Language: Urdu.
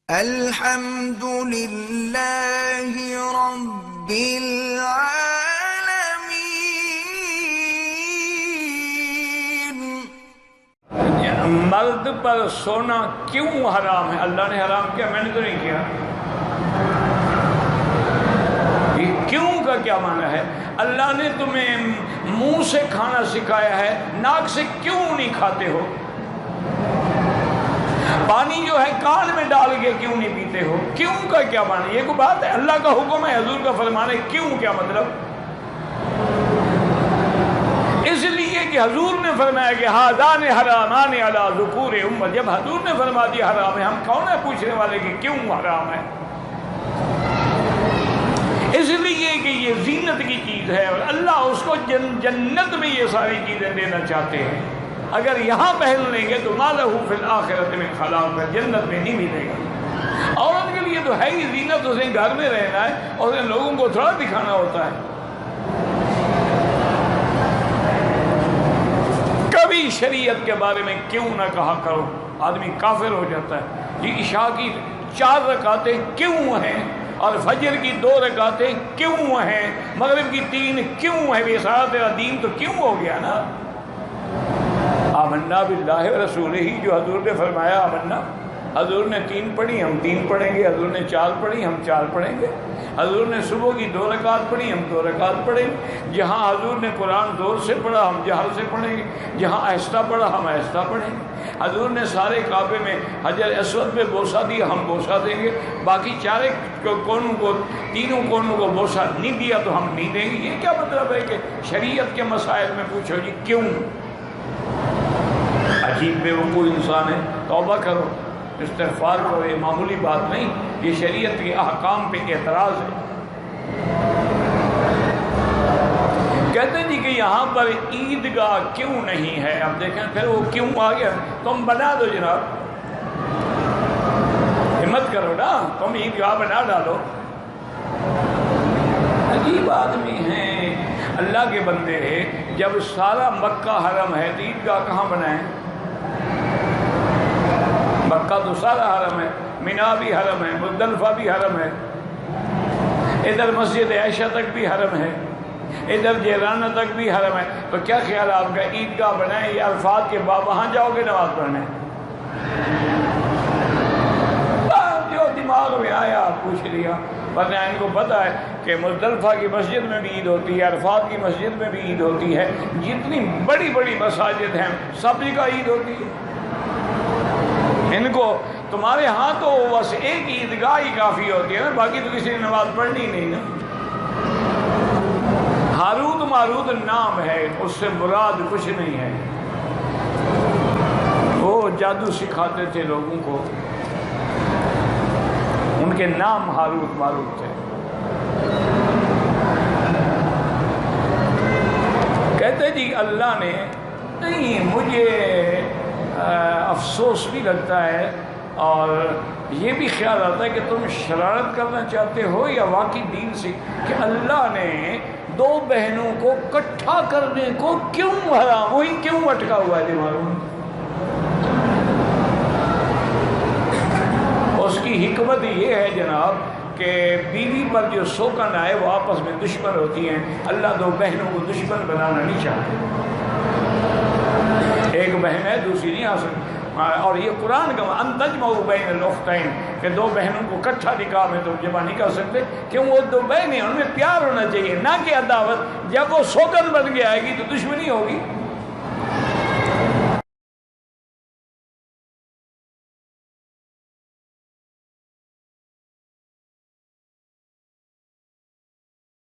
الحمد للہ رب العالمین۔ مرد پر سونا کیوں حرام ہے؟ اللہ نے حرام کیا، میں نے تو نہیں کیا۔ یہ کیوں کا کیا معنی ہے؟ اللہ نے تمہیں منہ سے کھانا سکھایا ہے، ناک سے کیوں نہیں کھاتے ہو؟ پانی جو ہے کان میں ڈال کے کیوں نہیں پیتے ہو؟ کیوں کا کیا معنی؟ یہ کوئی بات ہے؟ اللہ کا حکم ہے، حضور کا فرمان ہے، کیوں کیا مطلب؟ اس لیے کہ حضور نے فرمایا کہ ہذان حرامان علی ذکور امت۔ جب حضور نے فرما دیا حرام ہے، ہم کون ہے پوچھنے والے کہ کیوں حرام ہے؟ اس لیے کہ یہ زینت کی چیز ہے اور اللہ اس کو جنت میں یہ ساری چیزیں دینا چاہتے ہیں۔ اگر یہاں پہن لیں گے تو ما لہ فی الآخرۃ من خلاق، جنت میں نہیں ملے گا۔ عورت کے لیے تو ہے ہی زینت، اسے گھر میں رہنا ہے اور اسے لوگوں کو تھوڑا دکھانا ہوتا ہے۔ کبھی شریعت کے بارے میں کیوں نہ کہا کرو، آدمی کافر ہو جاتا ہے۔ یہ عشاء کی 4 رکعتیں کیوں ہیں اور فجر کی 2 رکعتیں کیوں ہیں، مغرب کی 3 کیوں ہیں؟ یہ سارا تیرا دین تو کیوں ہو گیا نا؟ آمنا باللہ و رسولہ، جو حضور نے فرمایا آمنا، حضور نے 3 پڑھی ہم 3 پڑھیں گے، حضور نے 4 پڑھی ہم 4 پڑھیں گے، حضور نے صبح کی 2 رکعت پڑھی ہم 2 رکعت پڑھیں گے۔ جہاں حضور نے قرآن زور سے پڑھا ہم جہر سے پڑھیں گے، جہاں آہستہ پڑھا ہم آہستہ پڑھیں گے۔ حضور نے سارے کعبے میں حجر اسود پہ بوسہ دیا ہم بوسہ دیں گے، باقی 4 کونوں کو 3 کونوں کو بوسہ نہیں دیا تو ہم نہیں دیں گے۔ یہ کیا مطلب ہے کہ شریعت کے مسائل میں پوچھو جی کیوں؟ عجیب بے وقوع انسان ہے۔ توبہ کرو، استغفار کرو، یہ معمولی بات نہیں، یہ شریعت کے احکام پہ اعتراض ہے۔ کہتے ہیں جی کہ یہاں پر عیدگاہ کیوں نہیں ہے؟ اب دیکھیں پھر وہ کیوں آ گیا، تم بنا دو جناب، ہمت کرو نا، تم عیدگاہ بنا ڈالو۔ عجیب آدمی ہیں اللہ کے بندے، جب سارا مکہ حرم ہے تو عیدگاہ کہاں بنائیں؟ مکہ تو سارا حرم ہے، مینا بھی حرم ہے، مزدلفہ بھی حرم ہے، ادھر مسجد عائشہ تک بھی حرم ہے، ادھر جیرانہ تک بھی حرم ہے، تو کیا خیال آپ کا عیدگاہ بنائیں یا عرفات کے بعد وہاں جاؤ گے نماز پڑھنے؟ جو دماغ میں آیا پوچھ لیا، ورنہ ان کو پتہ ہے کہ مزدلفہ کی مسجد میں بھی عید ہوتی ہے، عرفات کی مسجد میں بھی عید ہوتی ہے، جتنی بڑی بڑی مساجد ہیں سب جگہ عید ہوتی ہے۔ ان کو تمہارے ہاں تو بس ایک عیدگاہ ہی کافی ہوتی ہے نا، باقی تو کسی نے نماز پڑھنی نہیں نا۔ ہاروت ماروت نام ہے، اس سے مراد کچھ نہیں ہے۔ وہ جادو سکھاتے تھے لوگوں کو، ان کے نام ہاروت ماروت تھے۔ کہتے جی اللہ نے نہیں، مجھے افسوس بھی لگتا ہے اور یہ بھی خیال آتا ہے کہ تم شرارت کرنا چاہتے ہو یا واقعی دین سے، کہ اللہ نے 2 بہنوں کو اکٹھا کرنے کو کیوں حرام، وہی کیوں اٹکا ہوا ہے دماغ میں؟ اس کی حکمت یہ ہے جناب کہ بیوی پر جو سوکن آئے وہ آپس میں دشمن ہوتی ہیں، اللہ 2 بہنوں کو دشمن بنانا نہیں چاہتے۔ ایک بہن ہے دوسری نہیں آ سکتی، اور یہ قرآن کا ان تجمعوا بین الاختین کہ 2 بہنوں کو اکٹھا نکاح میں تو جمع نہیں کر سکتے، کیوں؟ وہ 2 بہنیں ان میں پیار ہونا چاہیے، نہ کہ عداوت۔ جب وہ سوگن بن کے آئے گی تو دشمنی ہوگی۔